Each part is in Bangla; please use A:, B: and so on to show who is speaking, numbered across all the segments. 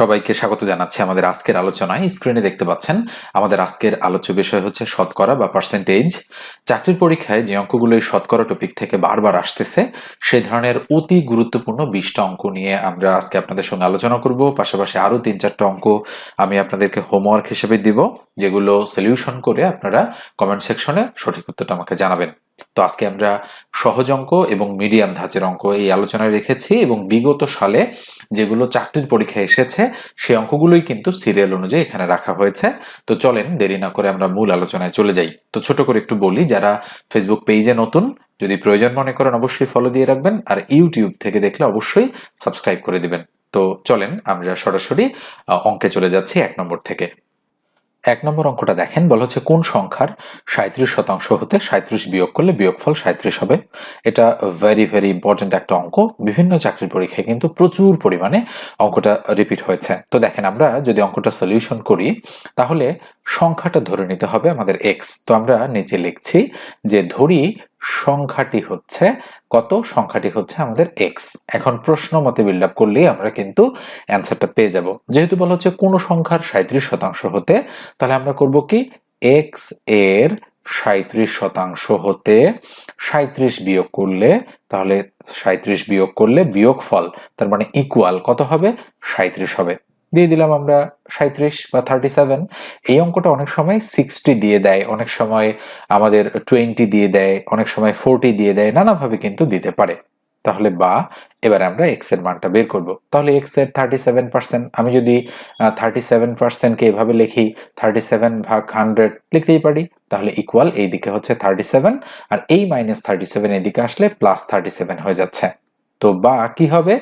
A: সবাইকে স্বাগত জানাচ্ছি আমাদের আজকের আলোচনায়। স্ক্রিনে দেখতে পাচ্ছেন আমাদের আজকের আলোচ্য বিষয় হচ্ছে শতকরা বা পার্সেন্টেজ। চাকরির পরীক্ষায় যে অঙ্কগুলো এই শতকরা টপিক থেকে বারবার আসতেছে সেই ধরনের অতি গুরুত্বপূর্ণ 20টা অঙ্ক নিয়ে আমরা আজকে আপনাদের সঙ্গে আলোচনা করব। পাশাপাশি আরো 3-4টা অঙ্ক আমি আপনাদেরকে হোমওয়ার্ক হিসেবে দিব, যেগুলো সলিউশন করে আপনারা কমেন্ট সেকশনে সঠিক উত্তরটা আমাকে জানাবেন। তো আজকে আমরা সহজ অঙ্ক এবং মিডিয়াম ধাঁচের অঙ্ক এই আলোচনায় রেখেছি, এবং বিগত সালে যেগুলো চাকরির পরীক্ষায় এসেছে সেই অঙ্কগুলোই কিন্তু সিরিয়াল অনুযায়ী এখানে রাখা হয়েছে। তো চলেন দেরি না করে আমরা মূল আলোচনায় চলে যাই। তো ছোট করে একটু বলি, যারা ফেসবুক পেজে নতুন, যদি প্রয়োজন মনে করেন অবশ্যই ফলো দিয়ে রাখবেন, আর ইউটিউব থেকে দেখলে অবশ্যই সাবস্ক্রাইব করে দিবেন। তো চলেন আমরা সরাসরি অঙ্কে চলে যাচ্ছি 1 নম্বর থেকে। 1 নম্বর অঙ্কটা দেখেন, বলা হচ্ছে কোন সংখ্যার 37% হতে 37 বিয়োগ করলে বিয়োগফল 37 হবে। এটা ভেরি ভেরি ইম্পর্টেন্ট একটা অঙ্ক। বিভিন্ন চাকরির পরীক্ষায় কিন্তু প্রচুর পরিমাণে অঙ্কটা রিপিট হয়েছে। তো দেখেন, আমরা যদি অঙ্কটা সলিউশন করি তাহলে সংখ্যাটা ধরে নিতে হবে আমাদের এক্স। তো আমরা নিচে লিখছি যে ধরি সংখ্যাটি হচ্ছে কত, সংখ্যাটি হচ্ছে আমাদের এক্স। এখন প্রশ্ন মতে বিল্ড আপ করলেই আমরা কিন্তু অ্যান্সারটা পেয়ে যাব। যেহেতু বলা হচ্ছে কোন সংখ্যার 37% হতে, তাহলে আমরা করব কি, এক্স এর 37% হতে 37 বিয়োগ করলে, তাহলে 37 বিয়োগ করলে বিয়োগফল তার মানে ইকুয়াল কত হবে, 37 হবে। দিয়ে দিলাম আমরা 37 বা 37। এই অঙ্কটা অনেক সময় 60 দিয়ে দেয়, অনেক সময় আমাদের 20 দিয়ে দেয়, অনেক সময় 40 দিয়ে দেয়, নানাভাবে কিন্তু দিতে পারে। তাহলে বা এবার আমরা এক্স এর মানটা বের করব। তাহলে এক্স এর 37%, আমি যদি 37% কে এভাবে লিখি, 37 ভাগ 100 লিখতেই পারি, তাহলে ইকুয়াল এই দিকে হচ্ছে 37, আর এই -37 এদিকে আসলে +37 হয়ে যাচ্ছে। তো বা কি হবে,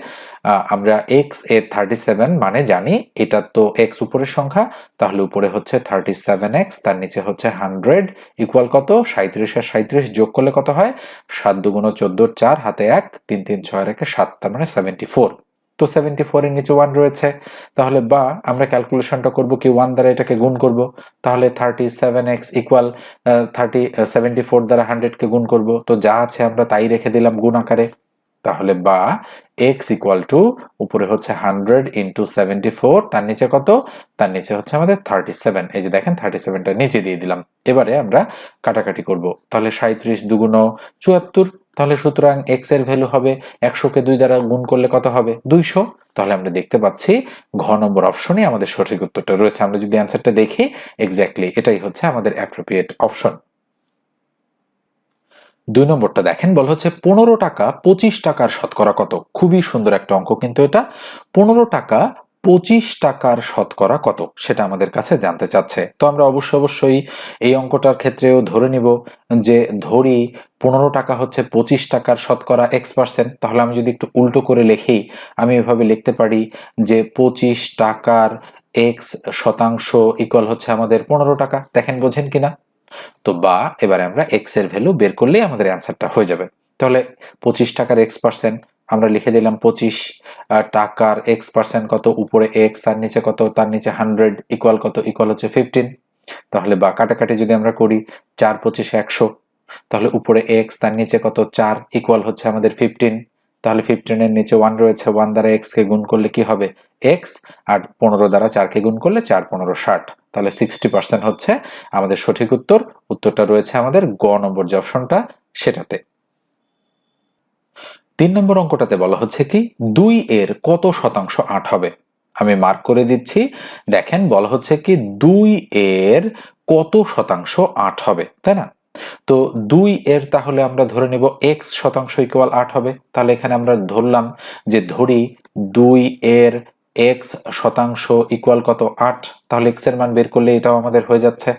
A: আমরা এক্স এর 37 মানে জানি এটা তো এক্স উপরের সংখ্যা, তাহলে উপরে হচ্ছে 37x, তার নিচে হচ্ছে 100 ইকুয়াল কত, 37 আর 37 যোগ করলে কত হয়, 7 দুগুণ 14, 4 হাতে 1, 3 3 6 রেখে 7, তার মানে 74। তো 74 এর নিচে 1 রয়েছে, তাহলে বা আমরা ক্যালকুলেশনটা করব কি, 1 দ্বারা এটাকে গুণ করব। তাহলে 37x ইকুয়াল 74 দ্বারা 100 কে গুণ করব। তো যা আছে আমরা তাই রেখে দিলাম গুণ আকারে। তাহলে বা x ইকুয়াল টু উপরে হচ্ছে 100 ইন্টু 74, তার নিচে কত, তার নিচে হচ্ছে আমাদের 37। এই যে দেখেন 37টা নিচে দিয়ে দিলাম। এবারে আমরা কাটাকাটি করব। তাহলে 37 দুগুণ 74, তাহলে সুতরাং x এর ভ্যালু হবে 100 কে 2 দ্বারা গুণ করলে কত হবে, 200। তাহলে আমরা দেখতে পাচ্ছি ঘ নম্বর অপশনে আমাদের সঠিক উত্তরটা রয়েছে। আমরা যদি অ্যান্সারটা দেখি, এক্স্যাক্টলি এটাই হচ্ছে আমাদের অ্যাপ্রোপ্রিয়েট অপশন। 2 নম্বরটা দেখেন, বলা হচ্ছে 15 টাকা 25 টাকার শতকরা কত। খুবই সুন্দর একটা অঙ্ক কিন্তু এটা। 15 টাকা 25 টাকার শতকরা কত সেটা আমাদের কাছে জানতে চাচ্ছে। তো আমরা অবশ্যই এই অঙ্কটার ক্ষেত্রেও ধরে নিব যে ধরি 15 টাকা হচ্ছে 25 টাকার শতকরা x%। তাহলে আমি যদি একটু উল্টো করে লিখি, আমি এভাবে লিখতে পারি যে 25 টাকার x% ইকুয়াল হচ্ছে আমাদের 15 টাকা। দেখেন বোঝেন কিনা। তো বা এবারে আমরা এক্স এর ভ্যালু বের করলেই আমাদের অ্যান্সারটা হয়ে যাবে। তাহলে 25 টাকার x% আমরা লিখে দিলাম 25 টাকার x% কত, উপরে x, তার নিচে কত, তার নিচে 100 ইকুয়াল কত, ইকুয়াল হচ্ছে 15। তাহলে বা কাটাকাটি যদি আমরা করি, 4 25 100, তাহলে উপরে x, তার নিচে কত 4 ইকুয়াল হচ্ছে আমাদের 15। তাহলে 15 এর নিচে 1 রয়েছে, 1 দ্বারা x কে গুণ করলে কি হবে, x, আর 15 দ্বারা 4 কে গুণ করলে 4 15 60। তাহলে 60% হচ্ছে আমাদের সঠিক উত্তর। উত্তরটা রয়েছে আমাদের গ নম্বর যে অপশনটা সেটাতে। 3 নম্বর অঙ্কটাতে বলা হচ্ছে কি, 2 এর কত শতাংশ 8 হবে। আমি মার্ক করে দিচ্ছি। দেখেন বলা হচ্ছে কি 2 এর কত শতাংশ 8 হবে, তাই না। তো 2 এর তাহলে আমরা ধরে নিব x% ইকুয়াল 8 হবে। তাহলে এখানে আমরা ধরলাম যে ধরি 2 এর x% ইকুয়াল কত, 8। তাহলে x এর মান বের করলে এটাও আমাদের হয়ে যাচ্ছে।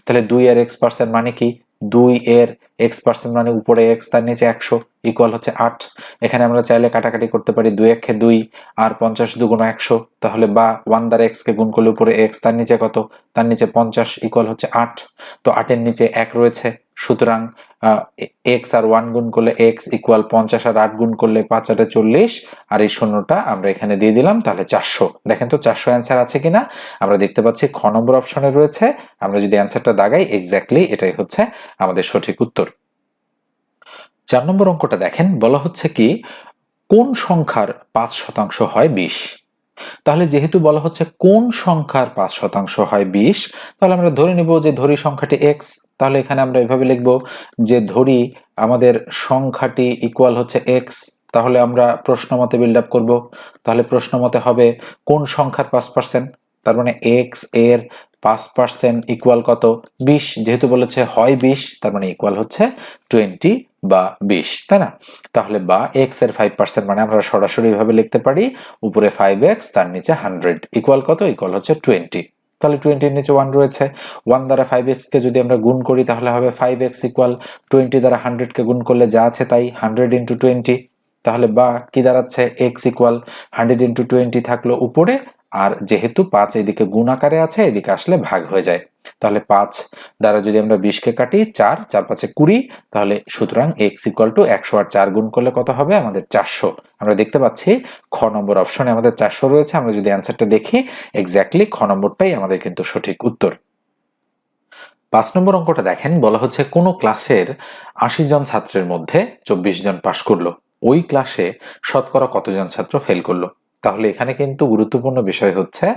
A: তাহলে 2 এর x% মানে কি, 2 এর x% মানে উপরে x, তার নিচে 100 ইকুয়াল হচ্ছে 8। এখানে আমরা চাইলে কাটাকাটি করতে পারি, 2 একে 2 আর 50 দুগুণ 100। তাহলে বা 1 দ্বারা x কে গুণ করলে উপরে x, তার নিচে কত, তার নিচে 50 ইকুয়াল হচ্ছে 8। তো 8 এর নিচে 1 রয়েছে, সুতরাং x আর 1 গুণ করলে x ইকুয়াল 50 আর 8 গুণ করলে 5 8 40, আর এই শূন্যটা আমরা এখানে দিয়ে দিলাম। তাহলে 400। দেখেন তো 400 অ্যান্সার আছে কিনা। আমরা দেখতে পাচ্ছি খ নম্বর অপশনে রয়েছে। আমরা যদি অ্যান্সারটা দাগাই, এক্স্যাক্টলি এটাই হচ্ছে আমাদের সঠিক উত্তর। 4 নম্বর অঙ্কটা দেখেন, বলা হচ্ছে কি কোন সংখ্যার 5% হয় 20। তাহলে যেহেতু বলা হচ্ছে কোন সংখ্যার 5% হয় 20, তাহলে আমরা ধরে নিব যে ধরি সংখ্যাটি x। তাহলে এখানে আমরা এভাবে লিখব যে ধরি আমাদের সংখ্যাটি ইকুয়াল হচ্ছে x। তাহলে আমরা প্রশ্ন মতে বিল্ড আপ করবো। তাহলে প্রশ্ন মতে হবে কোন সংখ্যার 5%, তার মানে x এর 5% ইকুয়াল কত? 20। যেহেতু বলেছে হয় 20, তার মানে ইকুয়াল হচ্ছে 20 বা 20, তাই না? তাহলে বা x এর 5% মানে আমরা সরাসরি ভাবে লিখতে পারি উপরে 5x তার নিচে 100 ইকুয়াল কত? ইকুয়াল হচ্ছে 20। তাহলে 20 এর নিচে 1 রয়েছে। 1 দ্বারা 5x কে যদি আমরা গুণ করি তাহলে হবে 5x ইকুয়াল 20 দ্বারা 100 কে গুণ করলে যা আছে তাই 100 ইন্টু 20। তাহলে বা কি দাঁড়াচ্ছে? x ইকুয়াল 100 ইন্টু 20 থাকলো উপরে, আর যেহেতু 5 এদিকে গুণ আকারে আছে এদিকে আসলে ভাগ হয়ে যায়। তাহলে 5 দ্বারা যদি আমরা 20 কে কাটি 4, 4 5 20, তাহলে সুতরাং x ইকুয়াল টু 100 আর 4 গুণ করলে কত হবে? আমাদের 400। আমরা দেখতে পাচ্ছি খ নম্বর অপশনে আমাদের 400 রয়েছে। আমরা যদি অ্যান্সারটা দেখি এক্স্যাক্টলি খ নম্বরটাই আমাদের কিন্তু সঠিক উত্তর। 5 নম্বর অঙ্কটা দেখেন, বলা হচ্ছে কোনো ক্লাসের 80 জন ছাত্রের মধ্যে 24 জন পাশ করলো, ওই ক্লাসে শতকরা কতজন ছাত্র ফেল করলো? তাহলে এখানে কিন্তু গুরুত্বপূর্ণ বিষয় হচ্ছে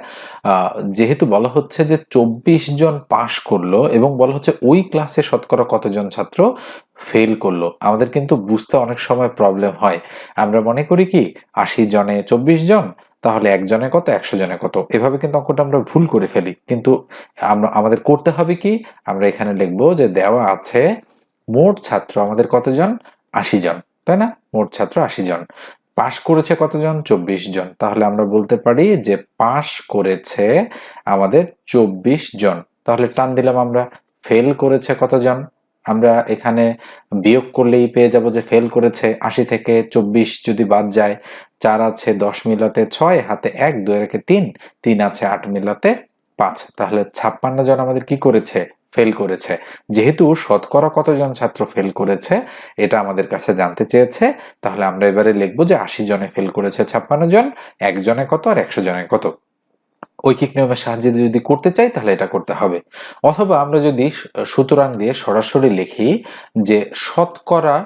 A: যেহেতু বলা হচ্ছে যে 24 জন পাশ করলো এবং বলা হচ্ছে ওই ক্লাসে শতকরা কতজন ছাত্র ফেল করলো, আমাদের কিন্তু বুঝতে অনেক সময় প্রবলেম হয়। আমরা মনে করি কি 80 জনে 24 জন, তাহলে একজনে কত 100 জনে কত, এভাবে কিন্তু অঙ্কটা আমরা ভুল করে ফেলি। কিন্তু আমাদের করতে হবে কি, আমরা এখানে লিখবো যে দেওয়া আছে মোট ছাত্র আমাদের কতজন? 80 জন, তাই না? মোট ছাত্র 80 জন। পাশ করেছে কতজন? 24 জন। তাহলে আমরা বলতে পারি যে পাশ করেছে আমাদের 24 জন। তাহলে টান দিলাম আমরা, ফেল করেছে কতজন? আমরা এখানে বিয়োগ করলেই পেয়ে যাব যে ফেল করেছে 80 থেকে 24 যদি বাদ যায়, 4 আছে 10 মিলাতে 6, হাতে 1, 2 রেখে 3, 3 আছে 8 মিলাতে 5, তাহলে 56 জন আমাদের কি করেছে? ফেল করেছে। যেহেতু শতকরা কতজন ছাত্র ফেল করেছে এটা আমাদের কাছে জানতে চেয়েছে, তাহলে আমরা এবারে লিখবো যে 80 জনে ফেল করেছে 56 জন, একজনে কত আর 100 জনে কত। ঐকিক নিয়মের সাহায্যে যদি করতে চাই তাহলে এটা করতে হবে। অথবা আমরা যদি সুতরাং দিয়ে সরাসরি লিখি যে শতকরা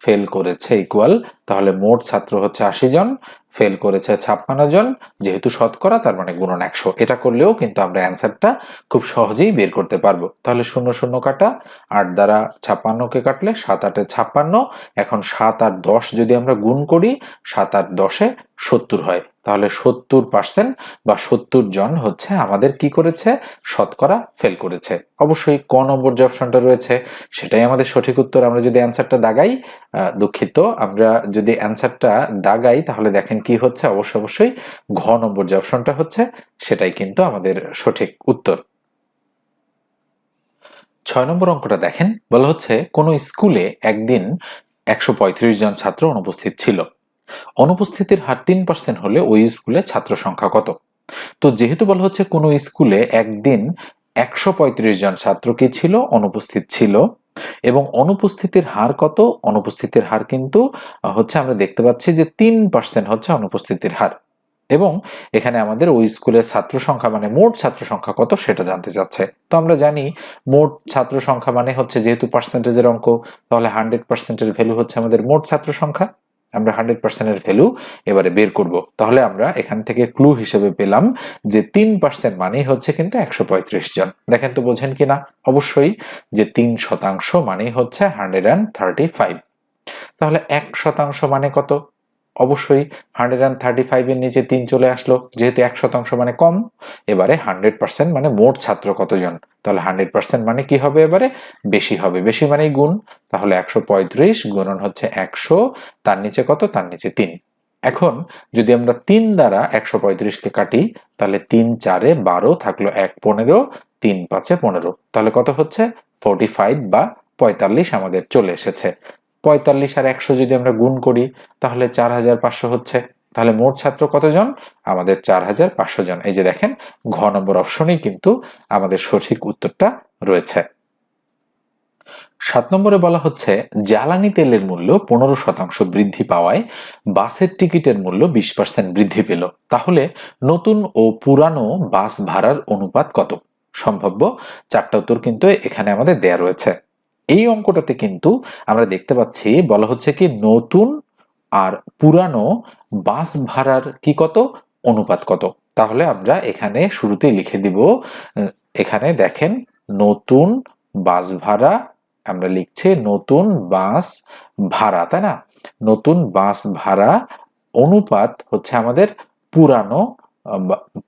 A: ফেল করেছে ইকুয়াল, তাহলে মোট ছাত্র হচ্ছে 80 জন, ফেল করেছে 56 জন, যেহেতু শতকরা তার মানে গুণন 100। এটা করলেও কিন্তু আমরা অ্যান্সারটা খুব সহজেই বের করতে পারবো। তাহলে 0 0 কাটা, 8 দ্বারা 56 কে কাটলে 7 8 56। এখন 7 আর 10 যদি আমরা গুণ করি, 7 আর 10 70 হয়। তাহলে 70% বা 70 জন হচ্ছে আমাদের কি করেছে? শতকরা ফেল করেছে। অবশ্যই ক নম্বর যে অপশনটা রয়েছে সেটাই আমাদের সঠিক উত্তর। আমরা যদি অ্যান্সারটা দাগাই, দুঃখিত, আমরা যদি অ্যান্সারটা দাগাই তাহলে দেখেন কি হচ্ছে, অবশ্যই ঘ নম্বর যে অপশনটা হচ্ছে সেটাই কিন্তু আমাদের সঠিক উত্তর। 6 নম্বর অঙ্কটা দেখেন, বলা হচ্ছে কোনো স্কুলে একদিন 135 জন ছাত্র অনুপস্থিত ছিল। অনুপস্থিতির হার 3% হলে ওই স্কুলে ছাত্র সংখ্যা কত? তো যেহেতু বলা হচ্ছে কোনো স্কুলে একদিন 135 জন ছাত্র কি ছিল? অনুপস্থিত ছিল, এবং অনুপস্থিতির হার কত? অনুপস্থিতির হার কিন্তু হচ্ছে আমরা দেখতে পাচ্ছি যে 3% হচ্ছে অনুপস্থিতির হার, এবং এখানে আমাদের ওই স্কুলের ছাত্র সংখ্যা মানে মোট ছাত্র সংখ্যা কত সেটা জানতে চাচ্ছে। তো আমরা জানি মোট ছাত্র সংখ্যা মানে হচ্ছে যেহেতু পার্সেন্টেজের অঙ্ক, তাহলে 100% এর ভ্যালু হচ্ছে আমাদের মোট ছাত্র সংখ্যা। আমরা 100% এর ভ্যালু এবারে বের করব। তাহলে আমরা এখান থেকে ক্লু হিসেবে পেলাম যে 3% মানেই হচ্ছে কিন্তু 135 জন। দেখেন তো বোঝেন কিনা? অবশ্যই যে 3% মানেই হচ্ছে 135। তাহলে 1% মানে কত? অবশ্যই 135 এর নিচে 3 চলে আসলো, যেহেতু 1% মানে কম। এবারে 100% মানে মোট ছাত্র কতজন, তাহলে 100% মানে কি হবে? এবারে বেশি হবে, বেশি মানেই গুণ। তাহলে 135 গুণন হচ্ছে 100, তার নিচে কত? তার নিচে 3। এখন যদি আমরা 3 দ্বারা 135 কে কাটি, তাহলে 3 4 12, থাকলো 1 15, 3 5 15, তাহলে কত হচ্ছে? 45 বা 45 আমাদের চলে এসেছে। 45 আর 100 যদি আমরা গুণ করি তাহলে 4500 হচ্ছে। তাহলে মোট ছাত্র কতজন? আমাদের 4500 জন। এই যে দেখেন ঘ নম্বর অপশনেই কিন্তু আমাদের সঠিক উত্তরটা রয়েছে। 7 নম্বরে বলা হচ্ছে জ্বালানি তেলের মূল্য 15% বৃদ্ধি পাওয়ায় বাসের টিকিটের মূল্য 20% বৃদ্ধি পেল। তাহলে নতুন ও পুরানো বাস ভাড়ার অনুপাত কত? সম্ভাব্য 4টা উত্তর কিন্তু এখানে আমাদের দেয়া রয়েছে। এই অঙ্কটাতে কিন্তু আমরা দেখতে পাচ্ছি বলা হচ্ছে কি নতুন আর পুরানো বাস ভাড়ার কি কত? অনুপাত কত। তাহলে আমরা এখানে শুরুতেই লিখে দিব, এখানে দেখেন নতুন বাস ভাড়া, আমরা লিখছি নতুন বাস ভাড়া, তাই না? নতুন বাস ভাড়া অনুপাত হচ্ছে আমাদের পুরানো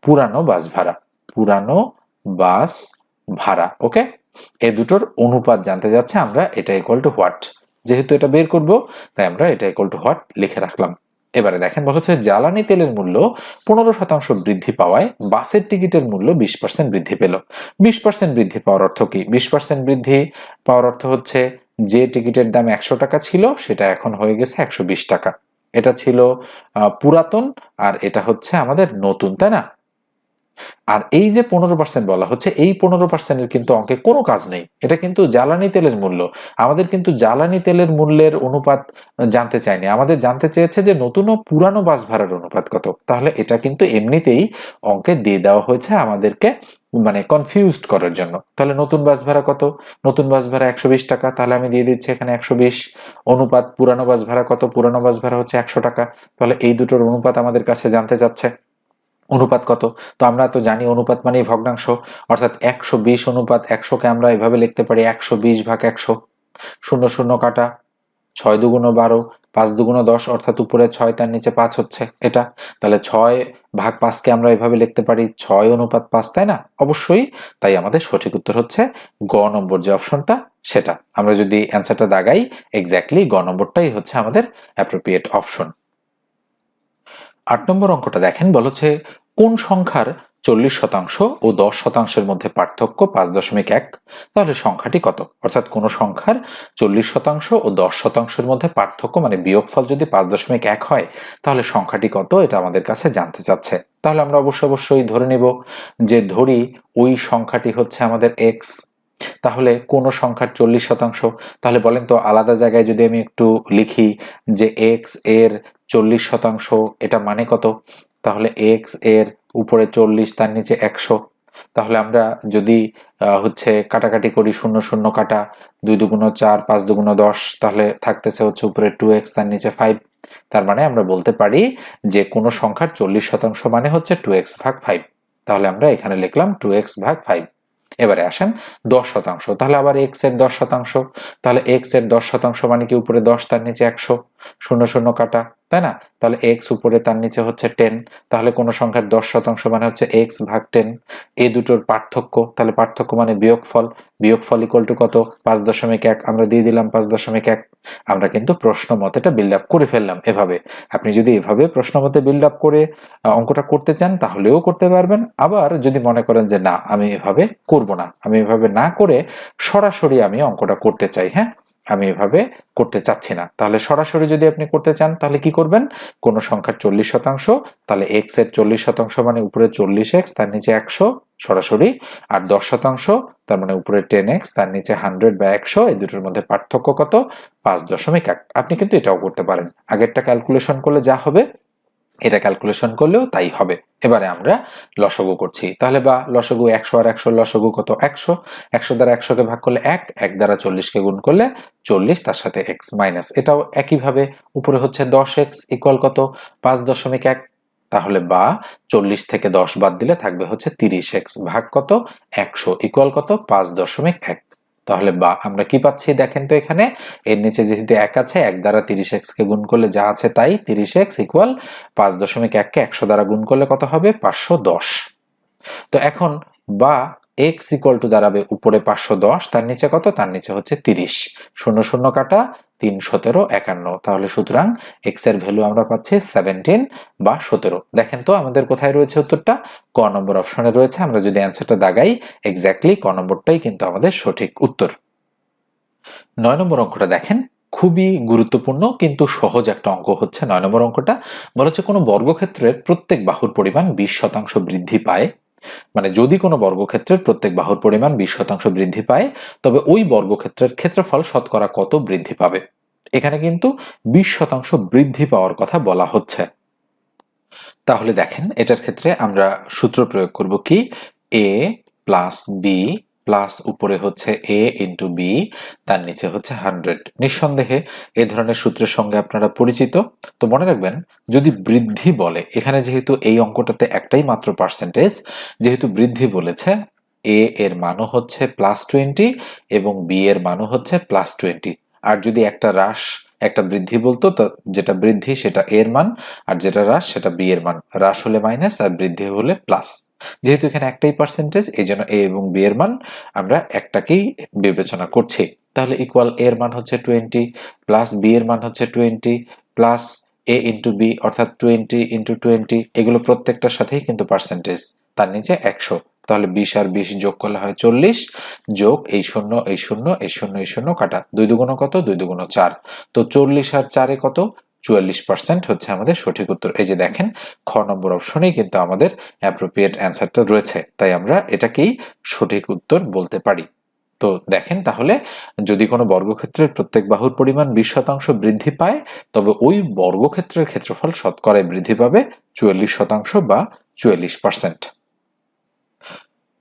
A: পুরানো বাস ভাড়া, পুরানো বাস ভাড়া। ওকে, এই দুটোর অনুপাত জানতে যাচ্ছে আমরা, এটা ইকুয়াল টু হোয়াট। যেহেতু এটা বের করব তাই আমরা এটা ইকুয়াল টু হোয়াট লিখে রাখলাম। এবারে দেখেন বলা হচ্ছে জ্বালানি তেলের মূল্য 15% বৃদ্ধি পাওয়ায় বাসের টিকিটের মূল্য 20% বৃদ্ধি পেল। 20% বৃদ্ধি পাওয়ার অর্থ কি? 20% বৃদ্ধি পাওয়ার অর্থ হচ্ছে যে টিকিটের দাম 100 টাকা ছিল সেটা এখন হয়ে গেছে 120 টাকা। এটা ছিল পুরাতন আর এটা হচ্ছে আমাদের নতুন, তাই না? আর এই যে 15% বলা হচ্ছে, এই 15%-এর কিন্তু অঙ্কে কোনো কাজ নেই। এটা কিন্তু জ্বালানি তেলের মূল্য। আমাদের কিন্তু জ্বালানি তেলের মূল্যের অনুপাত জানতে চায়নি, আমাদের জানতে চেয়েছে যে নতুন ও পুরানো বাস ভাড়ার অনুপাত কত। তাহলে এটা কিন্তু এমনিতেই অঙ্কে দিয়ে দেওয়া হয়েছে আমাদেরকে, মানে কনফিউজড করার জন্য। তাহলে নতুন বাস ভাড়া কত? নতুন বাস ভাড়া 120 টাকা, তাহলে আমি দিয়ে দিচ্ছি এখানে 120 অনুপাত পুরানো বাস ভাড়া কত? পুরানো বাস ভাড়া হচ্ছে 100 টাকা। তাহলে এই দুটোর অনুপাত আমাদের কাছে জানতে চাচ্ছে। অনুপাত কত? তো আমরা তো জানি অনুপাত মানে ভগ্নাংশ, অর্থাৎ 120 অনুপাত 100 কে আমরা এভাবে লিখতে পারি 120 ভাগ 100। শূন্য শূন্য কাটা, 6 দুগুণ 12, 5 দুগুণ 10, অর্থাৎ উপরে 6 তার নিচে 5 হচ্ছে এটা। তাহলে 6 ভাগ 5 কে আমরা এভাবে লিখতে পারি 6 অনুপাত 5, তাই না? অবশ্যই। তাই আমাদের সঠিক উত্তর হচ্ছে গ নম্বর যে অপশনটা সেটা। আমরা যদি অ্যান্সারটা দাগাই, এক্স্যাক্টলি গ নম্বরটাই হচ্ছে আমাদের অ্যাপ্রোপ্রিয়েট অপশন। 8 নম্বর অঙ্কটা দেখেন, বলছে কোন সংখ্যার 40% ও 10%-এর মধ্যে পার্থক্য 5.1। তাহলে সংখ্যাটি কত? অর্থাৎ কোন সংখ্যার 40% ও 10%-এর মধ্যে পার্থক্য মানে বিয়োগফল যদি 5.1 হয় তাহলে সংখ্যাটি কত, এটা আমাদের কাছে জানতে চাচ্ছে। তাহলে আমরা অবশ্যই ধরে নিব যে ধরি ওই সংখ্যাটি হচ্ছে আমাদের x। তাহলে কোন সংখ্যার 40%, তাহলে বলেন তো আলাদা জায়গায় যদি আমি একটু লিখি যে x এর 40%, এটা মানে কত? তাহলে x এর উপরে 40 তার নিচে 100। তাহলে আমরা যদি হচ্ছে কাটাকাটি করি, শূন্য শূন্য কাটা, 2 দুগুণ 4, 5 দুগুণ 10, তাহলে থাকতেছে হচ্ছে উপরে 2x তার নিচে 5। তার মানে আমরা বলতে পারি যে কোন সংখ্যার 40% মানে হচ্ছে 2x ভাগ 5। তাহলে আমরা এখানে লিখলাম 2x ভাগ 5। এবারে আসেন 10%, তাহলে আবার x এর 10%, তাহলে x এর 10% মানে কি উপরে 10 তার নিচে 100, শূন্য শূন্য কাটা, তাই না? তাহলে x উপরে তার নিচে হচ্ছে 10। তাহলে কোন সংখ্যার 10% মানে হচ্ছে x ভাগ 10। এই দুটোর পার্থক্য, তাহলে পার্থক্য মানে বিয়োগফল, বিয়োগফল ইকুয়াল টু কত? 5.1। আমরা দিয়ে দিলাম 5.1। আমরা কিন্তু প্রশ্ন মতে এটা বিল্ড আপ করে ফেললাম এভাবে। আপনি যদি এভাবে প্রশ্ন মতে বিল্ড আপ করে অঙ্কটা করতে চান তাহলেও করতে পারবেন। আবার যদি মনে করেন যে না আমি এভাবে করব না, আমি এভাবে না করে সরাসরি আমি অঙ্কটা করতে চাই, হ্যাঁ আমি এভাবে করতে চাচ্ছি না, তাহলে সরাসরি যদি আপনি করতে চান তাহলে কি করবেন? কোন সংখ্যার 40%, তাহলে x এর 40% মানে উপরে 40x তার নিচে 100 সরাসরি, আর 10% তার মানে উপরে 10x তার নিচে 100 বা 100, এই দুটোর মধ্যে পার্থক্য কত? 5.1। আপনি কিন্তু এটাও করতে পারেন, আগেরটা ক্যালকুলেশন করলে যা হবে এটা ক্যালকুলেশন করলেও তাই হবে। এবারে আমরা লসাগু করছি, তাহলে বা লসাগু 100 আর 100 লসাগু কত? 100। 100 দ্বারা 100 কে ভাগ করলে 1, 1 দ্বারা 40 কে গুণ করলে 40, তার সাথে x মাইনাস, এটাও একইভাবে উপরে হচ্ছে 10x ইকুয়াল কত? 5.1। তাহলে বা 40 থেকে 10 বাদ দিলে থাকবে হচ্ছে 30x ভাগ কত? 100 ইকুয়াল কত? 5.1। তাহলে বা আমরা কি পাচ্ছি দেখেন তো, এখানে এর নিচে যেহেতু 1 আছে, 1 দ্বারা 30x কে গুণ করলে যা আছে তাই, 30x ইকুয়াল 5.1 কে 100 দ্বারা গুণ করলে কত হবে? 510। তো এখন বা x ইকুয়াল টু দাঁড়াবে উপরে 510, তার নিচে কত? তার নিচে হচ্ছে 30, শূন্য শূন্য কাটা, 3 17 51। তাহলে সুতরাং x এর ভ্যালু আমরা পাচ্ছি 17 বা 17। দেখেন তো আমাদের কোথায় রয়েছে উত্তরটা? ক নম্বর অপশনে রয়েছে। আমরা যদি অ্যান্সারটা দাগাই, এক্স্যাক্টলি ক নম্বরটাই কিন্তু আমাদের সঠিক উত্তর। 9 নম্বর অঙ্কটা দেখেন, খুবই গুরুত্বপূর্ণ কিন্তু সহজ একটা অঙ্ক হচ্ছে 9 নম্বর অঙ্কটা। বলা হচ্ছে কোনো বর্গক্ষেত্রের প্রত্যেক বাহুর পরিমাণ 20% বৃদ্ধি পায়, মানে যদি কোনো বর্গক্ষেত্রের প্রত্যেক বাহুর পরিমাণ 20% বৃদ্ধি পায় তবে ওই বর্গক্ষেত্রের ক্ষেত্রফল শতকরা কত বৃদ্ধি পাবে। এখানে কিন্তু 20% বৃদ্ধি পাওয়ার কথা বলা হচ্ছে। তাহলে দেখেন এটার ক্ষেত্রে আমরা সূত্র প্রয়োগ করব কি? a প্লাস বি প্লাস উপরে হচ্ছে a ইন্টু বি, তার নিচে হচ্ছে 100। নিঃসন্দেহে এ ধরনের সূত্রের সঙ্গে আপনারা পরিচিত। তো মনে রাখবেন, যদি বৃদ্ধি বলে, এখানে যেহেতু এই অঙ্কটাতে একটাই মাত্র পার্সেন্টেজ, যেহেতু বৃদ্ধি বলেছে, a এর মানও হচ্ছে +20 এবং b এর মানও হচ্ছে +20। আর যদি একটা হ্রাস একটা বৃদ্ধি বলতো, তো যেটা বৃদ্ধি সেটা a এর মান, আর যেটা হ্রাস সেটা b এর মান। হ্রাস হলে মাইনাস আর বৃদ্ধি হলে প্লাস। যেহেতু এখানে একটাই পার্সেন্টেজ, এই জন্য a এবং b এর মান আমরা একটাকেই বিবেচনা করছি। তাহলে ইকুয়াল a এর মান হচ্ছে 20 প্লাস b এর মান হচ্ছে 20 প্লাস a ইন্টু b, অর্থাৎ 20 ইন্টু 20, এগুলো প্রত্যেকটার সাথেই কিন্তু পার্সেন্টেজ, তার নিচে 100। তাহলে 20 আর 20 যোগ করলে হয় 40, যোগ এই শূন্য এই শূন্য এই শূন্য এই শূন্য কাটা, 2 দুগুণ কত, 2 দুগুণ 4। তো 40 আর 4 কত, 44% হচ্ছে আমাদের সঠিক উত্তর। এই যে দেখেন, খ নম্বর অপশনেই কিন্তু আমাদের অ্যাপ্রোপ্রিয়েট অ্যান্সারটা রয়েছে, তাই আমরা এটাকেই সঠিক উত্তর বলতে পারি। তো দেখেন, তাহলে যদি কোনো বর্গক্ষেত্রের প্রত্যেক বাহুর পরিমাণ 20% বৃদ্ধি পায়, তবে ওই বর্গক্ষেত্রের ক্ষেত্রফল শতকরায় বৃদ্ধি পাবে 44% বা 44%।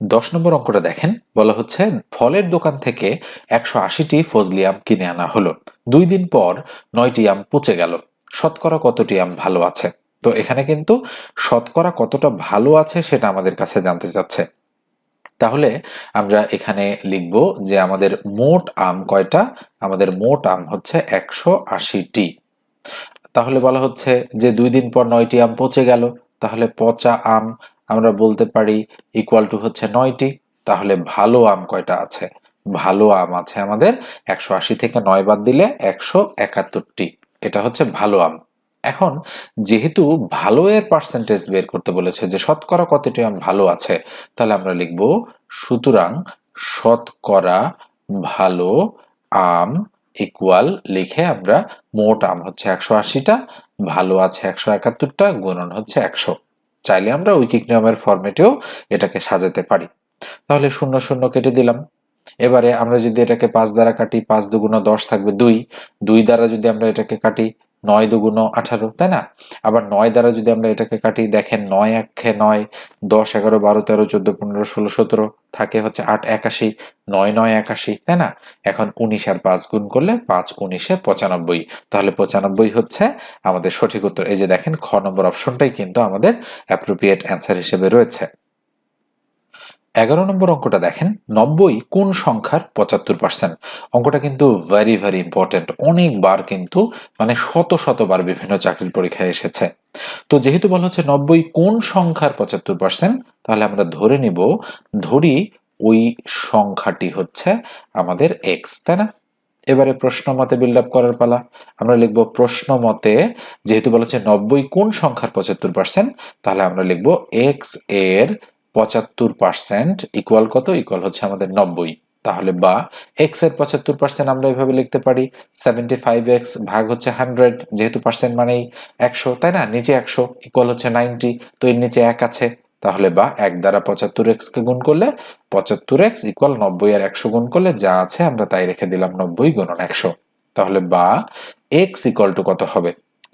A: 10 নম্বর অঙ্কটা দেখেন, বলা হচ্ছে ফলের দোকান থেকে 180টি ফজলি আম কিনে আনা হলো। 2 দিন পর 9টি আম পচে গেল। শতকরা কতটি আম ভালো আছে? তো এখানে কিন্তু শতকরা কতটা ভালো আছে সেটা আমাদের কাছে জানতে চাচ্ছে। তাহলে আমরা এখানে লিখব যে আমাদের মোট আম কয়টা? আমাদের মোট আম হচ্ছে 180টি। তাহলে বলা হচ্ছে যে 2 দিন পর 9টি আম পচে গেল, তাহলে পচা আম আমরা বলতে পারি ইকুয়াল টু হচ্ছে 9টি। তাহলে ভালো আম কয়টা আছে? ভালো আম আছে আমাদের 180 থেকে 9 বাদ দিলে 171টি। এটা হচ্ছে ভালো আম। এখন যেহেতু ভালো এর পার্সেন্টেজ বের করতে বলেছে, যে শতকরা কতটি আম ভালো আছে, তাহলে আমরা লিখব সুতরাং শতকরা ভালো আম ইকুয়াল, লিখে আমরা মোট আম হচ্ছে 180টা, ভালো আছে 171টা, গুণন হচ্ছে 100। চাইলে আমরা ঐকিক নিয়মের ফরম্যাটেও এটাকে সাজাতে পারি। তাহলে 0 0 কেটে দিলাম। এবারে আমরা যদি এটাকে 5 দ্বারা কাটি, 5 দুগুণ 10 থাকবে 2, 2 দ্বারা যদি আমরা এটাকে কাটি 9 দুগুণ 18, তাই না? আবার 9 দ্বারা যদি আমরা এটাকে কাটি, দেখেন 9 একে 9, 10 11 12 13 14 15 16 17 থাকে হচ্ছে 8 81, 9 9 81, তাই না? এখন 19 আর 5 গুণ করলে 5 19 95, তাহলে 95 হচ্ছে আমাদের সঠিক উত্তর। এই যে দেখেন, খ নম্বর অপশনটাই কিন্তু আমাদের অ্যাপ্রোপ্রিয়েট অ্যান্সার হিসেবে রয়েছে। 11 নম্বর অঙ্কটা দেখেন, 90 কোন সংখ্যার 75%? অঙ্কটা কিন্তু ভেরি ভেরি ইম্পর্টেন্ট, অনেকবার কিন্তু মানে শত শতবার বিভিন্ন চাকরির পরীক্ষায় এসেছে। তো যেহেতু বলা হচ্ছে 90 কোন সংখ্যার 75%, তাহলে আমরা ধরে নিব, ধরি ওই সংখ্যাটি হচ্ছে আমাদের এক্স, তাই না? এবারে প্রশ্ন মতে বিল্ড আপ করার পালা। আমরা লিখব প্রশ্ন মতে, যেহেতু বলা হচ্ছে 90 কোন সংখ্যার 75%, তাহলে আমরা লিখব এক্স এর 75% ইকুয়াল কত? ইকুয়াল হচ্ছে আমাদের 90। তাহলে বা এক্স এর 75% আমরা এভাবে লিখতে পারি 75x ভাগ হচ্ছে 100, যেহেতু পার্সেন্ট মানেই 100, তাই না? নিচে 100 ইকুয়াল হচ্ছে 90, তো এর নিচে 1 আছে। তাহলে বা 1 দ্বারা 75x কে গুণ করলে 75x ইকুয়াল 90 আর 100 গুণ করলে যা আছে আমরা তাই রেখে দিলাম, 90 গুণন 100। তাহলে বা x ইকুয়াল টু কত হবে?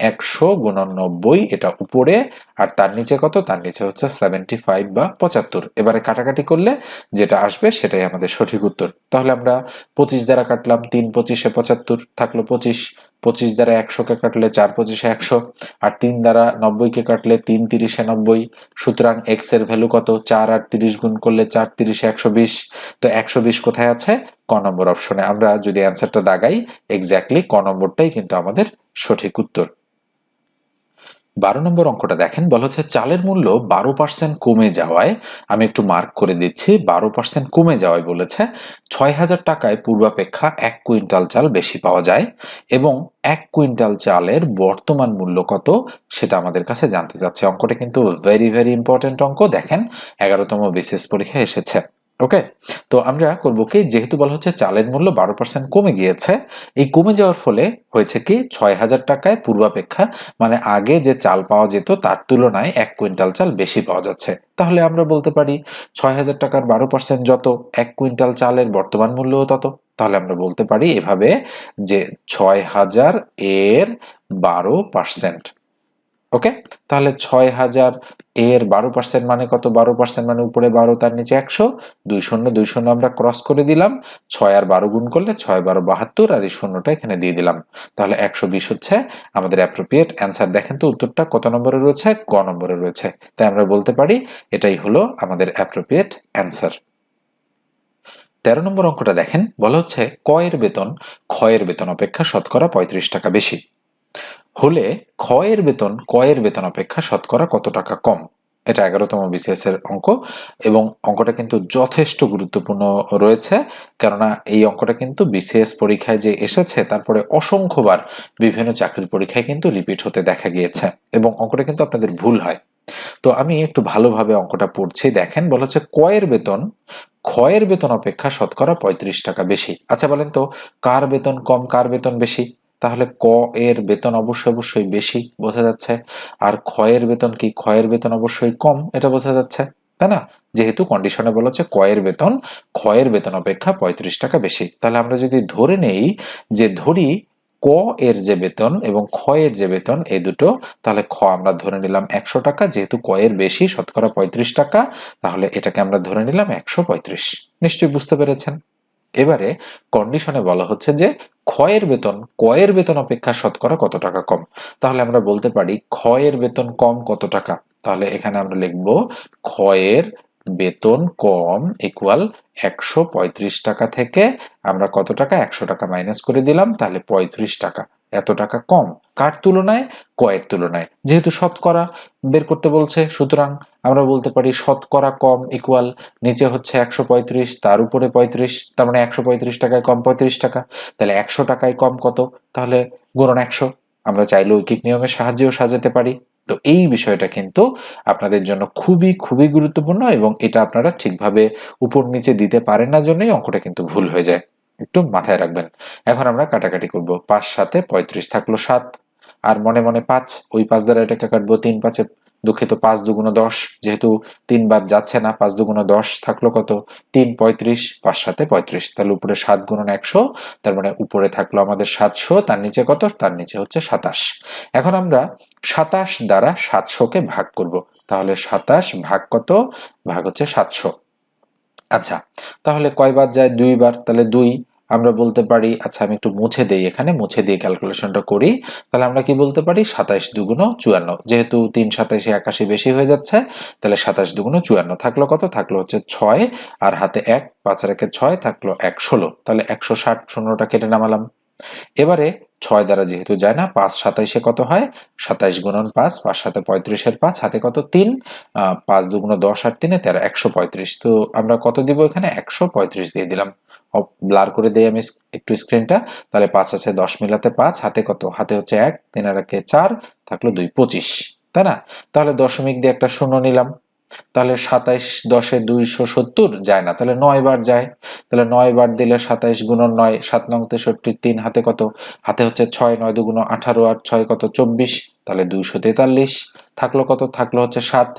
A: 100 গুণন 90, এটা উপরে, আর তার নিচে কত? তার নিচে হচ্ছে 75 বা 75। এবারে কাটাকাটি করলে যেটা আসবে সেটাই আমাদের সঠিক উত্তর। তাহলে আমরা 25 দ্বারা কাটলাম, 3 25 75 থাকলো 25, 25 দ্বারা 100 কে কাটলে 4 25 100, আর 3 দ্বারা 90 কে কাটলে 3 30 90। সুতরাং x এর ভ্যালু কত? 4 আর 30 গুণ করলে 4 30 120। তো 120 কোথায় আছে? ক নম্বর অপশনে। আমরা যদি অ্যান্সারটা দাগাই, এক্স্যাক্টলি ক নম্বরটাই কিন্তু আমাদের সঠিক উত্তর। 12 নম্বর অঙ্কটা দেখেন, বলা হচ্ছে চালের মূল্য 12% কমে যাওয়ায়, আমি একটু মার্ক করে দিচ্ছি, 12% কমে যাওয়ায় বলেছে 6000 টাকায় পূর্বাপেক্ষা 1 কুইন্টাল চাল বেশি পাওয়া যায়, এবং 1 কুইন্টাল চালের বর্তমান মূল্য কত সেটা আমাদের কাছে জানতে চাচ্ছে। অঙ্কটা কিন্তু ভেরি ভেরি ইম্পর্টেন্ট অঙ্ক। দেখেন, 11তম বিসিএস পরীক্ষায় এসেছে। ওকে, তো আমরা করবো কি, যেহেতু বলা হচ্ছে চালের মূল্য 12% কমে গিয়েছে, এই কমে যাওয়ার ফলে হয়েছে কি 6000 টাকায় পূর্বাপেক্ষা, মানে আগে যে চাল পাওয়া যেত তার তুলনায় 1 কুইন্টাল চাল বেশি পাওয়া যাচ্ছে। তাহলে আমরা বলতে পারি 6000 টাকার 12% যত, 1 কুইন্টাল চালের বর্তমান মূল্যও তত। তাহলে আমরা বলতে পারি এভাবে যে 6000 এর 12%। ওকে, তাহলে ৬,০০০ এর 12% মানে কত? 12% মানে উপরে 12 তার নিচে 100, 20 আমরা ক্রস করে দিলাম, 6 আর 12 গুণ করলে 6 12 72 আর এই শূন্যটা এখানে দিয়ে দিলাম, তাহলে 120 হচ্ছে আমাদের অ্যাপ্রোপ্রিয়েট অ্যান্সার। দেখেন তো উত্তরটা কত নম্বরে রয়েছে? ক নম্বরে রয়েছে। তাই আমরা বলতে পারি এটাই হলো আমাদের অ্যাপ্রোপ্রিয়েট অ্যান্সার। 13 নম্বর অঙ্কটা দেখেন, বলা হচ্ছে ক এর বেতন খ এর বেতন অপেক্ষা শতকরা 35 টাকা বেশি হলে খ এর বেতন ক এর বেতন অপেক্ষা শতকরা কত টাকা কম। এটা 11তম বিসিএস এর অঙ্ক এবং অঙ্কটা কিন্তু যথেষ্ট গুরুত্বপূর্ণ রয়েছে, কেননা এই অঙ্কটা কিন্তু বিসিএস পরীক্ষায় যে এসেছে তারপরে অসংখ্যবার বিভিন্ন চাকরির পরীক্ষায় কিন্তু রিপিট হতে দেখা গিয়েছে এবং অঙ্কটা কিন্তু আপনাদের ভুল হয়। তো আমি একটু ভালোভাবে অঙ্কটা পড়ছি, দেখেন বলা হচ্ছে ক এর বেতন খ এর বেতন অপেক্ষা শতকরা 35 টাকা বেশি। আচ্ছা বলেন তো কার বেতন কম কার বেতন বেশি? তাহলে ক এর বেতন অবশ্যই বেশি বোঝা যাচ্ছে, আর খ এর বেতন কি? খ এর বেতন অবশ্যই কম, এটা বোঝা যাচ্ছে, তাই না? যেহেতু কন্ডিশনে বলা হচ্ছে ক এর বেতন খ এর বেতন অপেক্ষা 35 টাকা বেশি, তাহলে আমরা যদি ধরে নেই যে ধরি ক এর যে বেতন এবং খ এর যে বেতন এই দুটো, তাহলে খ আমরা ধরে নিলাম 100 টাকা, যেহেতু ক এর বেশি শতকরা 35 টাকা, তাহলে এটাকে আমরা ধরে নিলাম 135। নিশ্চয়ই বুঝতে পেরেছেন। এবারে কন্ডিশনে বলা হচ্ছে যে খ এর বেতন ক এর বেতন অপেক্ষা শতকরা কত টাকা কম, তাহলে আমরা বলতে পারি খ এর বেতন কম কত টাকা, তাহলে এখানে আমরা লিখব খ এর বেতন কম ইকুয়াল 135 টাকা থেকে আমরা কত টাকা? 100 টাকা মাইনাস করে দিলাম, তাহলে 35 টাকা, এত টাকা কম। কার তুলনায়? ক এর তুলনায়। যেহেতু শতকরা বের করতে বলছে, সুতরাং আমরা বলতে পারি শতকরা কম ইকুয়াল নিচে হচ্ছে 135 তার উপরে 35, তার মানে 135 টাকায় কম 35 টাকা, তাহলে 100 টাকায় কম কত? তাহলে গুণন 100। আমরা চাইলে ঐকিক নিয়মের সাহায্যেও সাজাতে পারি। তো এই বিষয়টা কিন্তু আপনাদের জন্য খুবই গুরুত্বপূর্ণ এবং এটা আপনারা ঠিকভাবে উপর নিচে দিতে পারেন না জন্যই অঙ্কটা কিন্তু ভুল হয়ে যায়, একটু মাথায় রাখবেন। এখন আমরা কাটাকাটি করব, 5 7 35 থাকলো 7, আর মনে মনে 5, ওই 5 দ্বারা এটাকে কাটবো, 3 5 দুঃখিত 5 2 10, যেহেতু 3 বার যাচ্ছে না, 5 2 10 থাকলো কত? 3 35, 5 7 35, তাহলে উপরে 7 গুণন 100, তার মানে উপরে থাকলো আমাদের 700, তার নিচে কত? তার নিচে হচ্ছে 27। এখন আমরা 27 দ্বারা 700 কে ভাগ করব, তাহলে 27 ভাগ কত? ভাগ হচ্ছে 700। আচ্ছা, তাহলে কয়বার যায়? 2 বার, তাহলে 2 আমরা বলতে পারি। আচ্ছা আমি একটু মুছে দেই, এখানে মুছে দিয়ে ক্যালকুলেশনটা করি, তাহলে আমরা কি বলতে পারি? 27 2 54, যেহেতু 3 27 81 বেশি হয়ে যাচ্ছে, তাহলে 27 2 54 থাকলো কত? থাকলো হচ্ছে 6, আর হাতে 1, 5 আর 1 6, থাকলো 1 16, তাহলে 160, শূন্যটা কেটে নামালাম। এবারে 6 দ্বারা যেহেতু যায় না, 5 27 কত হয়? 27 গুণন 5, 5 7 35 এর 5, হাতে কত? 3, 5 2 10 আর 3 13, 135। তো আমরা কত দিব এখানে? 135 দিয়ে দিলাম। ব্লার করে দেই আমি একটু স্ক্রিনটা, তাহলে 5 আছে 10 মিলাতে 5, হাতে কত? হাতে হচ্ছে 1, 3 আর 1 4, থাকলো 2 25, তাই না? তাহলে দশমিক দিয়ে একটা শূন্য নিলাম, তাহলে 27 10 270 যায় না, তাহলে 9 বার যায়, তাহলে 9 বার দিলে 27 গুণন 9, 7 নং 63, 3 হাতে কত? হাতে হচ্ছে 6, 9 2 18 আর 6 কত? 24, তাহলে 243 থাকলো কত? থাকলো হচ্ছে 7,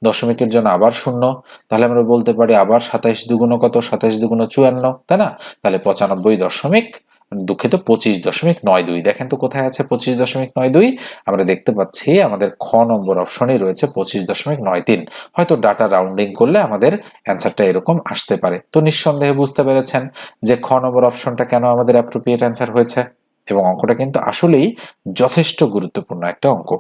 A: দশমিকের জন্য আবার শূন্য, তাহলে আমরা বলতে পারি আবার 27 2 কত? 27 2 54, তাই না? তাহলে 95 দশমিক, দুঃখিত 25.92। দেখেন তো কোথায় আছে 25.92? আমরা দেখতে পাচ্ছি আমাদের খ নম্বর অপশনে রয়েছে 25.93। হয়তো ডাটা রাউন্ডিং করলে আমাদের অ্যান্সারটা এরকম আসতে পারে। তো নিঃসন্দেহে বুঝতে পেরেছেন যে খ নম্বর অপশনটা কেন আমাদের অ্যাপ্রোপ্রিয়েট অ্যান্সার হয়েছে, এবং অঙ্কটা কিন্তু আসলেই যথেষ্ট গুরুত্বপূর্ণ একটা অঙ্ক।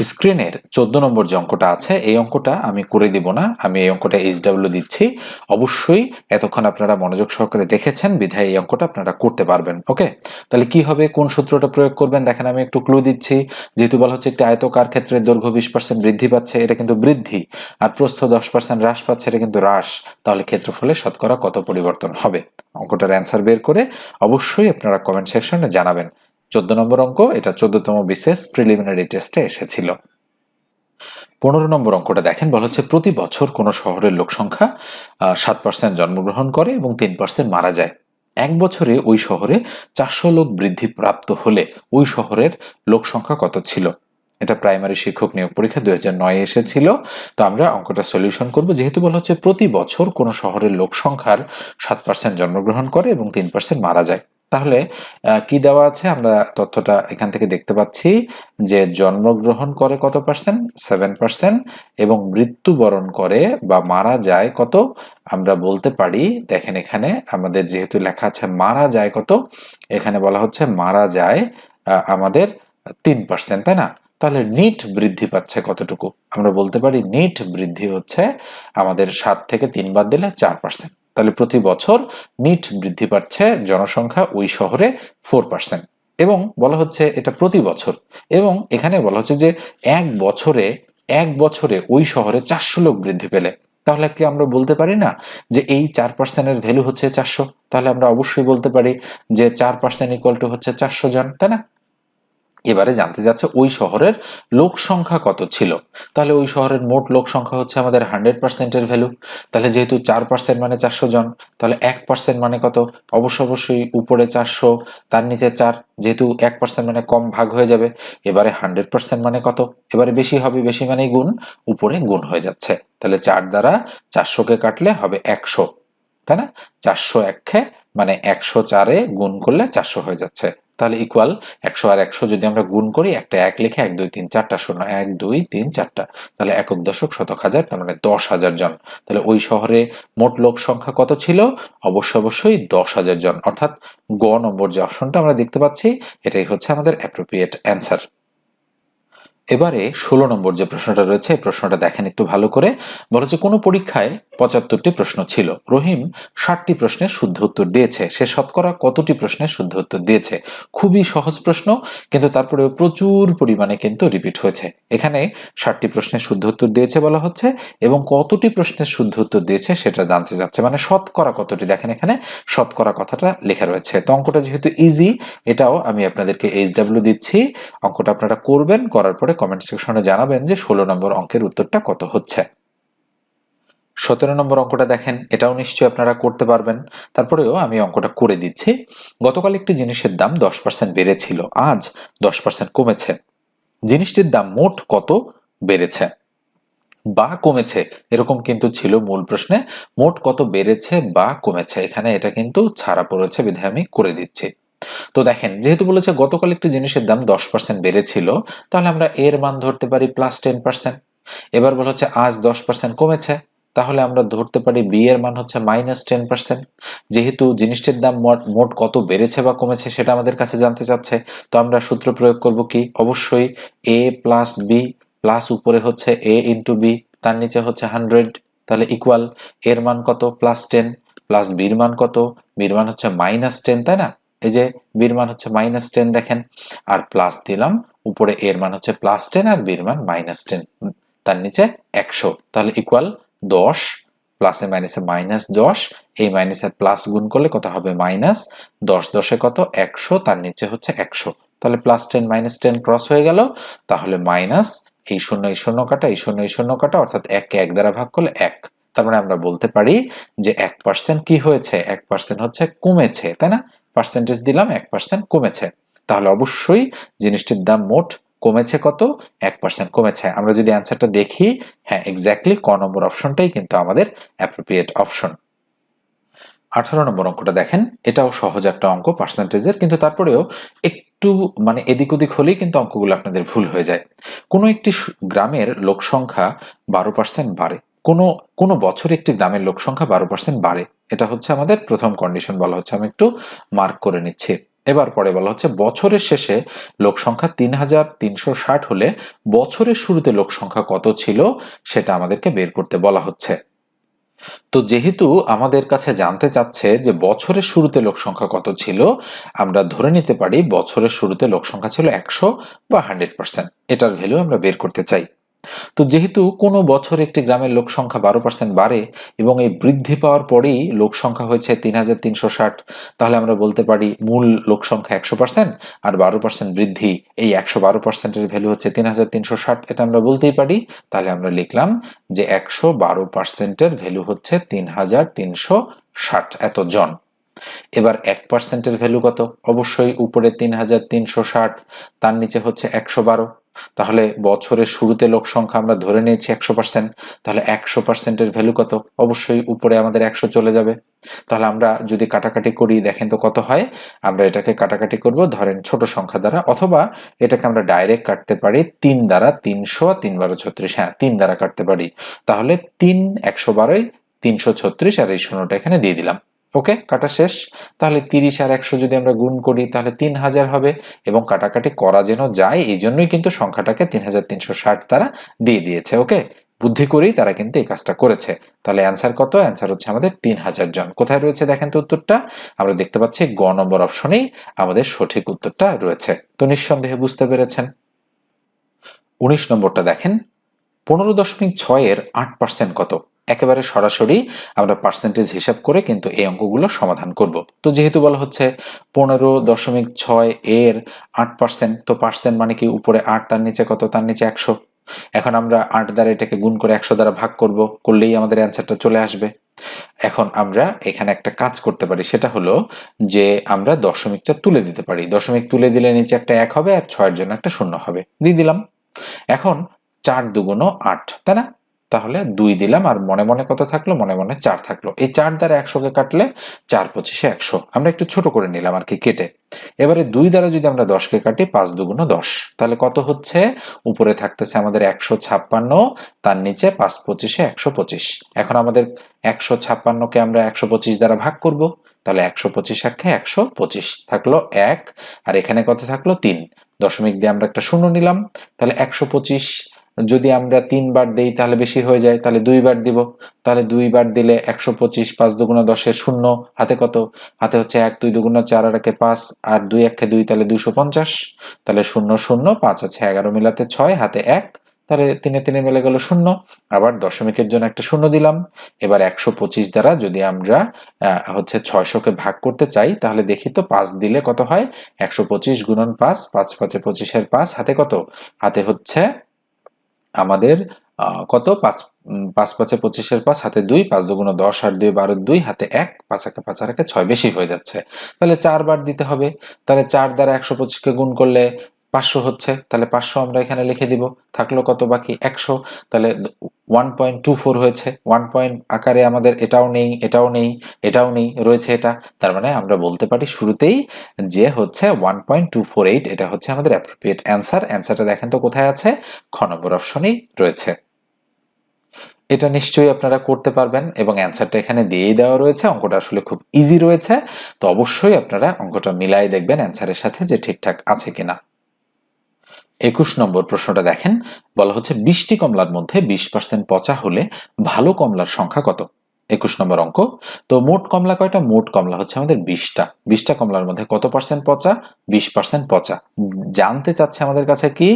A: স্ক্রিনের 14 নম্বর যে অঙ্কটা আছে, এই অঙ্কটা আমি করে দিব না, আমি এই অঙ্কটা HW দিচ্ছি। অবশ্যই এতক্ষণ আপনারা মনোযোগ সহকারে দেখেছেন বিধায় এই অঙ্কটা আপনারা করতে পারবেন। ওকে, তাহলে কি হবে? কোন সূত্রটা প্রয়োগ করবেন? দেখেন আমি একটু ক্লু দিচ্ছি। যেহেতু বলা হচ্ছে একটি আয়তকার ক্ষেত্রে দৈর্ঘ্য 20% বৃদ্ধি পাচ্ছে, এটা কিন্তু বৃদ্ধি, আর প্রস্থ 10% হ্রাস পাচ্ছে, এটা কিন্তু হ্রাস, তাহলে ক্ষেত্রফলে শতকরা কত পরিবর্তন হবে? অঙ্কটার অ্যান্সার বের করে অবশ্যই আপনারা কমেন্ট সেকশনে জানাবেন। 14 নম্বর অঙ্ক, এটা 14তম বিসিএস প্রিলিমিনারি টেস্টে এসেছিল। 15 নম্বর অঙ্কটা দেখেন, বলা হচ্ছে প্রতি বছর কোন শহরের লোক সংখ্যা 7% জন্মগ্রহণ করে এবং 3% মারা যায়। এক বছরে ওই শহরে 400 লোক বৃদ্ধি প্রাপ্ত হলে ওই শহরের লোক সংখ্যা কত ছিল? এটা প্রাইমারি শিক্ষক নিয়োগ পরীক্ষা 2009 এসেছিল। তো আমরা অঙ্কটা সলিউশন করব। যেহেতু বলা হচ্ছে প্রতি বছর কোন শহরের লোক সংখ্যার 7% জন্মগ্রহণ করে এবং 3% মারা যায়, তাহলে কি দেওয়া আছে আমরা তথ্যটা এখান থেকে দেখতে পাচ্ছি যে জন্মগ্রহণ করে কত পার্সেন্ট, 7%, এবং মৃত্যুবরণ করে বা মারা যায় কত, আমরা বলতে পারি, দেখেন এখানে আমাদের যেহেতু লেখা আছে মারা যায় কত, এখানে বলা হচ্ছে মারা যায় আমাদের 3%, তাই না? তাহলে নিট বৃদ্ধি পাচ্ছে কতটুকু, আমরা বলতে পারি নিট বৃদ্ধি হচ্ছে আমাদের 7 থেকে 3 বাদ দিলে 4%। তাহলে প্রতি বছর নিট বৃদ্ধি পাচ্ছে জনসংখ্যা ওই শহরে 4%, এবং বলা হচ্ছে এটা প্রতি বছর, এবং এখানে বলা হচ্ছে যে এক বছরে ওই শহরে 400 লোক বৃদ্ধি পেলে, তাহলে কি আমরা বলতে পারি না যে এই 4%-এর ভ্যালু হচ্ছে 400? তাহলে আমরা অবশ্যই বলতে পারি যে 4% ইকুয়াল টু হচ্ছে 400 জন, তাই না? এবারে জানতে যাচ্ছে ওই শহরের লোক সংখ্যা কত ছিল। তাহলে ওই শহরের মোট লোক সংখ্যা হচ্ছে আমাদের 100%-এর ভ্যালু। তাহলে যেহেতু 4% মানে 400 জন, তাহলে 1% মানে কত? অবশ্যই উপরে 400, তার নিচে 4, যেহেতু 1% মানে কম ভাগ হয়ে যাবে। এবারে 100% মানে কত? এবারে বেশি হবে, বেশি মানেই গুণ, উপরে গুণ হয়ে যাচ্ছে। তাহলে 4 দ্বারা 400-কে কাটলে হবে 100, তাই না? 400 1 মানে 104-এ গুণ করলে 400 হয়ে যাচ্ছে। তাহলে ইকুয়াল 100 আর 100 যদি আমরা গুণ করি, একটা 1 লিখে 1 2 3 4টা শূন্য, 1 2 3 4টা, তাহলে একক দশক শতক হাজার, তার মানে 10,000 জন। তাহলে ওই শহরে মোট লোক সংখ্যা কত ছিল? অবশ্যই 10,000 জন, অর্থাৎ গ নম্বর যে অপশনটা আমরা দেখতে পাচ্ছি এটাই হচ্ছে আমাদের অ্যাপ্রোপ্রিয়েট অ্যান্সার। এবারে 16 নম্বর যে প্রশ্নটা রয়েছে, প্রশ্নটা দেখেন একটু ভালো করে। বলা হচ্ছে কোনো পরীক্ষায় 75টি প্রশ্ন ছিল, রহিম 60টি প্রশ্নের শুদ্ধ উত্তর দিয়েছে, সে শতকরা কতটি প্রশ্নের শুদ্ধ উত্তর দিয়েছে? খুবই সহজ প্রশ্ন, কিন্তু তারপরেও প্রচুর পরিমাণে কিন্তু রিপিট হয়েছে। এখানে 60টি প্রশ্নের শুদ্ধ উত্তর দিয়েছে বলা হচ্ছে, এবং কতটি প্রশ্নের শুদ্ধ উত্তর দিয়েছে সেটা জানতে যাচ্ছে, মানে শতকরা কতটি। দেখেন এখানে শতকরা কথাটা লেখা রয়েছে। তো অঙ্কটা যেহেতু ইজি, এটাও আমি আপনাদেরকে HW দিচ্ছি, অঙ্কটা আপনারা করবেন, করার পরে কমেন্ট সেকশনে জানাবেন যে 16 নম্বর অঙ্কের উত্তরটা কত হচ্ছে। 17 নম্বর অঙ্কটা দেখেন, এটাও নিশ্চয়ই আপনারা করতে পারবেন, তারপরেও আমি অঙ্কটা করে দিচ্ছি। গতকাল একটি জিনিসের দাম 10% বেড়েছিল, আজ 10% কমেছে, জিনিসটির দাম মোট কত বেড়েছে বা কমেছে? এরকম কিন্তু ছিল মূল প্রশ্নে, মোট কত বেড়েছে বা কমেছে, এখানে এটা কিন্তু ছাড়া পড়েছে, বিধায় আমি করে দিচ্ছি। তো দেখেন, যেহেতু বলেছে গতকাল একটি জিনিসের দাম 10% বেড়েছিল, তাহলে আমরা এর মান ধরতে পারি +10%। এবার বলা হচ্ছে আজ 10% কমেছে, তাহলে আমরা ধরতে পারি বি এর মান হচ্ছে -10%। যেহেতু জিনিসটির দাম মোট কত বেড়েছে বা কমেছে সেটা আমাদের কাছে জানতে চাচ্ছে, তো আমরা সূত্র প্রয়োগ করব কি? অবশ্যই a প্লাস বি প্লাস উপরে হচ্ছে a ইন্টু বি, তার নিচে হচ্ছে 100, তাহলে ইকুয়াল এর মান কত? +10, প্লাস বির মান কত? বির মান হচ্ছে -10, তাই না? এই যে বির মান হচ্ছে -10, দেখেন, আর প্লাস দিলাম উপরে, এর মান হচ্ছে +10 আর বির মান -10, তার নিচে 100, তাহলে ইকুয়াল 10, প্লাসে মাইনাসে -10, এই মাইনাসের প্লাস গুণ করলে কত হবে? -10, 10 কত? 100, তার নিচে হচ্ছে 100, তাহলে +10 -10 ক্রস হয়ে গেল, তাহলে মাইনাস, এই শূন্য কাটা, এই শূন্য কাটা, অর্থাৎ 1 কে 1 দ্বারা ভাগ করলে 1, তার মানে আমরা বলতে পারি যে 1% কি হয়েছে? 1% হচ্ছে কমেছে, তাই না? পার্সেন্টেজ দিলাম, 1% কমেছে, তাহলে অবশ্যই জিনিসটির দাম মোট কমেছে কত? 1% কমেছে। আমরা যদি অ্যান্সারটা দেখি, হ্যাঁ এক্স্যাক্টলি ক নম্বর অপশনটাই কিন্তু আমাদের অ্যাপ্রোপ্রিয়েট অপশন। 18 নম্বর অঙ্কটা দেখেন, এটাও সহজ একটা অঙ্ক পার্সেন্টেজের, কিন্তু তারপরেও একটু মানে এদিক ওদিক হলেই কিন্তু অঙ্কগুলো আপনাদের ভুল হয়ে যায়। কোনো একটি গ্রামের লোক সংখ্যা 12% বাড়ে, কোনো বছর একটি গ্রামের লোক সংখ্যা 12% বাড়ে, এটা হচ্ছে আমাদের প্রথম কন্ডিশন বলা হচ্ছে, আমি একটু মার্ক করে নিচ্ছি। এবার পরে বলা হচ্ছে বছরের শেষে লোক সংখ্যা 3360 হলে বছরের শুরুতে লোক সংখ্যা কত ছিল সেটা আমাদেরকে বের করতে বলা হচ্ছে। তো যেহেতু আমাদের কাছে জানতে চাচ্ছে যে বছরের শুরুতে লোক সংখ্যা কত ছিল, আমরা ধরে নিতে পারি বছরের শুরুতে লোক সংখ্যা ছিল 100 বা 100%, এটার ভ্যালু আমরা বের করতে চাই। তো যেহেতু কোনো বছর একটি গ্রামের লোক সংখ্যা 12% বাড়ে এবং এই বৃদ্ধি পাওয়ার পরেই লোক সংখ্যা হয়েছে 3360, তাহলে আমরা বলতে পারি মূল লোক সংখ্যা 100% আর 12% বৃদ্ধি, এই 112%-এর ভ্যালু হচ্ছে 3360, এটা আমরা বলতেই পারি। তাহলে আমরা লিখলাম যে 112%-এর ভ্যালু হচ্ছে 3360 এত জন। এবার 1%-এর ভ্যালু কত? অবশ্যই উপরে 3360, তার নিচে হচ্ছে 112, তাহলে বছরের শুরুতে লোক সংখ্যা আমরা ধরে নিয়েছি 100%, তাহলে 100%-এর ভ্যালু কত? অবশ্যই উপরে আমাদের 100 চলে যাবে। তাহলে আমরা যদি কাটাকাটি করি দেখেন তো কত হয়। আমরা এটাকে কাটাকাটি করব ধরেন ছোট সংখ্যা দ্বারা, অথবা এটাকে আমরা ডাইরেক্ট কাটতে পারি 3 দ্বারা। 300 3 12 36, হ্যাঁ 3 দ্বারা কাটতে পারি। তাহলে 3 112 336, আর এই শূন্যটা এখানে দিয়ে দিলাম। ওকে, কাটা শেষ। তাহলে 30 আর 100 যদি আমরা গুণ করি তাহলে 3000 হবে, এবং কাটাকাটি করা যেন যায় এই জন্যই কিন্তু সংখ্যাটাকে 3360 তারা দিয়ে দিয়েছে। ওকে, বুদ্ধি করেই তারা কিন্তু এই কাজটা করেছে। তাহলে অ্যান্সার কত? অ্যান্সার হচ্ছে আমাদের 3000 জন। কোথায় রয়েছে দেখেন তো উত্তরটা? আমরা দেখতে পাচ্ছি গ নম্বর অপশনেই আমাদের সঠিক উত্তরটা রয়েছে। তো নিঃসন্দেহে বুঝতে পেরেছেন। 19 নম্বরটা দেখেন, 15.6 এর 8% কত? একেবারে সরাসরি আমরা পার্সেন্টেজ হিসাব করে কিন্তু এই অঙ্কগুলো সমাধান করব। তো যেহেতু বলা হচ্ছে 15.6 এর 8%, তো পার্সেন্ট মানে কি উপরে 8, তার নিচে কত? তার নিচে 100। এখন আমরা 8 দ্বারা এটাকে গুণ করে 100 দ্বারা ভাগ করব, করলেই আমাদের অ্যান্সারটা চলে আসবে। এখন আমরা এখানে একটা কাজ করতে পারি, সেটা হলো যে আমরা দশমিকটা তুলে দিতে পারি। দশমিক তুলে দিলে নিচে একটা 1 হবে আর 6 এর জন্য একটা 0 হবে, দিয়ে দিলাম। এখন 4 দুগুণ 8, তাই না? তাহলে 2 দিলাম, আর মনে মনে কত থাকলো? মনে মনে 4 থাকলো। এই 4 দ্বারা 100 কে কাটলে 4 25 100, আমরা একটু ছোট করে নিলাম আর কি কেটে। এবারে 2 দ্বারা যদি আমরা 10 কে কাটি, 5 দুগুণ 10, তাহলে কত হচ্ছে? উপরে থাকতেছে আমাদের 156, তার নিচে 5 25 125। এখন আমাদের 156 কে আমরা 125 দ্বারা ভাগ করব, তাহলে 125 একে 125 থাকলো 1, আর এখানে কত থাকলো? 3। দশমিক দিয়ে আমরা একটা 0 নিলাম। তাহলে 125 যদি আমরা 3 বার দেই তাহলে বেশি হয়ে যায়, তাহলে 2 বার দিব। তাহলে 2 বার দিলে 125, 5 দুগুণ 10 এর 0, হাতে কত? হাতে হচ্ছে 1 2 দুগুণ 4 আর 1 5, আর 2 1 2, তাহলে 250। তাহলে 0 0 5 আছে 11 মিলাতে 6, হাতে 1, তাহলে 3 3 মিলে গেল 0। আবার দশমিকের জন্য একটা 0 দিলাম। এবার 125 দ্বারা যদি আমরা হচ্ছে 600 কে ভাগ করতে চাই, তাহলে দেখি তো 5 দিলে কত হয়? 125 গুণন 5, 5 5 25 এর 5, হাতে কত? হাতে হচ্ছে আমাদের কত? 5 5 5 25 এর 5, হাতে 2, 5 দুগুণ 10 আর 2 12, 2 হাতে 1, 5 1 5 আর 1 6, বেশি হয়ে যাচ্ছে। তাহলে 4 বার দিতে হবে। তাহলে 4 দ্বারা 125 কে গুণ করলে 500 হচ্ছে, তাহলে 500 আমরা এখানে লিখে দিব। থাকলো কত বাকি? 100। তাহলে 1.24 হয়েছে। 1 পয়েন্ট আকারে আমাদের এটাও নেই, এটাও নেই, এটাও নেই, রয়েছে এটা। তার মানে আমরা বলতে পারি শুরুতেই যে হচ্ছে 1.248, এটা হচ্ছে আমাদের অ্যাপ্রোপ্রিয়েট অ্যান্সার। অ্যান্সারটা দেখেন তো কোথায় আছে? খ নম্বর অপশনেই রয়েছে। এটা নিশ্চয়ই আপনারা করতে পারবেন, এবং অ্যান্সারটা এখানে দিয়েই দেওয়া রয়েছে। অঙ্কটা আসলে খুব ইজি রয়েছে। তো অবশ্যই আপনারা অঙ্কটা মিলাই দেখবেন অ্যান্সারের সাথে যে ঠিকঠাক আছে কিনা। 21 নম্বর প্রশ্নটা দেখেন, বলা হচ্ছে 20টি কমলার মধ্যে 20% পচা হলে ভালো কমলার সংখ্যা কত? 21 নম্বর অঙ্ক। তো মোট কমলা কয়টা? মোট কমলা হচ্ছে আমাদের 20টা। 20টা কমলার মধ্যে কত পার্সেন্ট পচা? 20% পচা। জানতে চাচ্ছে আমাদের কাছে কি?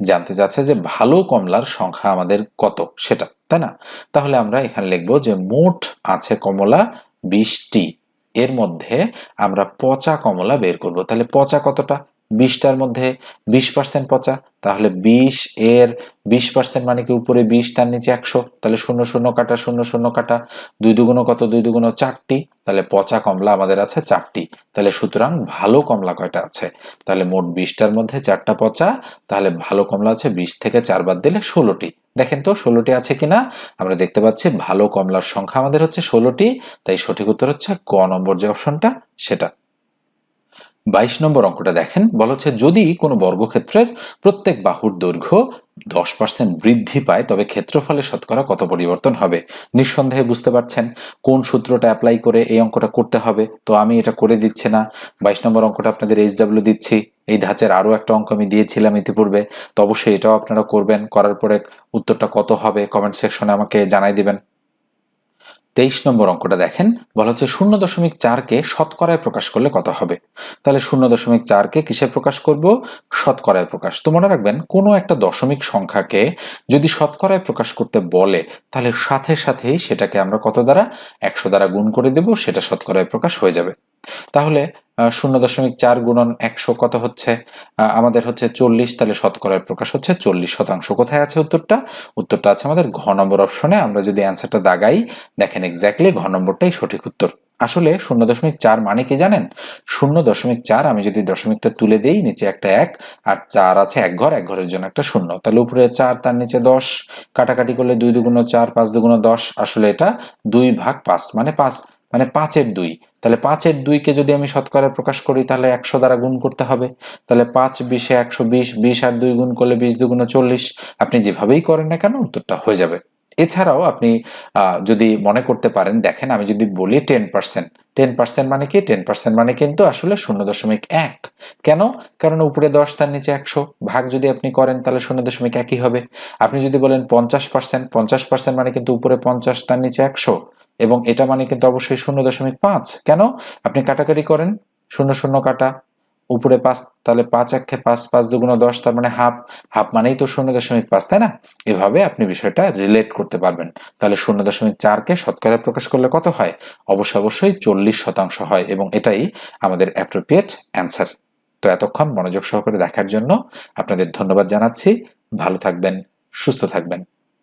A: জানতে চাচ্ছে যে ভালো কমলার সংখ্যা আমাদের কত, সেটা, তাই না? তাহলে আমরা এখানে লিখবো যে মোট আছে কমলা 20টি, এর মধ্যে আমরা পচা কমলা বের করব। তাহলে পচা কতটা? 20টার মধ্যে 20% পচা, তাহলে 20 এর 20% মানে কি উপরে 20, তার নিচে 100, তাহলে 0 0 কাটা 0 0 কাটা, 2 দুগুণ কত? 2 দুগুণ 4টি, তাহলে পচা কমলা আমাদের আছে 4টি। তাহলে সুতরাং ভালো কমলা কয়টা আছে? তাহলে মোট 20টার মধ্যে 4টা পচা, তাহলে ভালো কমলা আছে 20 থেকে 4 বাদ দিলে 16টি। দেখেন তো 16টি আছে কিনা? আমরা দেখতে পাচ্ছি ভালো কমলার সংখ্যা আমাদের হচ্ছে 16টি, তাই সঠিক উত্তর হচ্ছে ক নম্বর যে অপশনটা, সেটা। 22 নম্বর অঙ্কটা দেখেন, বলা হচ্ছে যদি কোনো বর্গক্ষেত্রের প্রত্যেক বাহুর দৈর্ঘ্য 10% বৃদ্ধি পায় তবে ক্ষেত্রফলে শতকরা কত পরিবর্তন হবে? নিঃসন্দেহে বুঝতে পারছেন কোন সূত্রটা অ্যাপ্লাই করে এই অঙ্কটা করতে হবে। তো আমি এটা করে দিচ্ছি না। 22 নম্বর অঙ্কটা আপনাদের HW দিচ্ছি। এই ধাঁচের আরো একটা অঙ্ক আমি দিয়েছিলাম ইতিপূর্বে, তো অবশ্যই এটাও আপনারা করবেন। করার পরে উত্তরটা কত হবে কমেন্ট সেকশনে আমাকে জানাই দিবেন। 23 নম্বর অঙ্কটা দেখেন, বলা হচ্ছে 0.4 কে শতকরায় প্রকাশ করলে কত হবে? তাহলে 0.4 কে কিসে প্রকাশ করব? শতকরায় প্রকাশ। তো মনে রাখবেন কোনো একটা দশমিক সংখ্যাকে যদি শতকরায় প্রকাশ করতে বলে, তাহলে সাথে সাথেই সেটাকে আমরা কত দ্বারা? 100 দ্বারা গুণ করে দেব, সেটা শতকরায় প্রকাশ হয়ে যাবে। তাহলে 0.4 গুণন 100 কত হচ্ছে? আমাদের হচ্ছে 40, তাহলে শতকরায় প্রকাশ হচ্ছে 40%। কোথায় আছে উত্তরটা? উত্তরটা আছে আমাদের ঘ নম্বর অপশনে। আমরা যদি অ্যান্সারটা দাগাই, দেখেন এক্স্যাক্টলি ঘ নম্বরটাই সঠিক উত্তর। আসলে 0.4 মানে কি জানেন? 0.4 আমি যদি দশমিকটা তুলে দেই, নিচে একটা 1 আর 4 আছে এক ঘর, এক ঘরের জন্য একটা শূন্য, তাহলে উপরে 4 তার নিচে 10, কাটাকাটি করলে 2 দুগুণ 4, 5 দুগুণ 10, আসলে এটা 2/5 মানে 5, মানে 5 এর 2। তাহলে 5 এর 2 কে যদি আমি শতকরা প্রকাশ করি তাহলে 100 দ্বারা গুণ করতে হবে। তাহলে 5 20 120, 20 আর 2 গুণ করলে 20 দুগুণ 40। আপনি যেভাবেই করেন না কেন উত্তরটা হয়ে যাবে। এছাড়াও আপনি যদি মনে করতে পারেন, দেখেন আমি যদি বলি 10%, 10% মানে কি? 10% মানে কিন্তু আসলে 0.1। কেন? কারণ উপরে 10 তার নিচে 100, ভাগ যদি আপনি করেন তাহলে 0.1ই হবে। আপনি যদি বলেন 50%, 50% মানে কিন্তু উপরে 50 তার নিচে 100, এবং এটা মানে কিন্তু অবশ্যই 0.5। কেন? আপনি কাটাকাটি করেন, 0 0 কাটা, উপরে 5, তাহলে 5 1 5, 5 দুগুণ 10, তার মানে হাফ, হাফ মানেই তো 0.5, তাই না? এভাবে আপনি বিষয়টা রিলেট করতে পারবেন। তাহলে 0.4 কে শতকরা প্রকাশ করলে কত হয়? অবশ্যই 40% হয়, এবং এটাই আমাদের অ্যাপ্রোপ্রিয়েট অ্যান্সার। তো এতক্ষণ মনোযোগ সহকারে দেখার জন্য আপনাদের ধন্যবাদ জানাচ্ছি। ভালো থাকবেন, সুস্থ থাকবেন।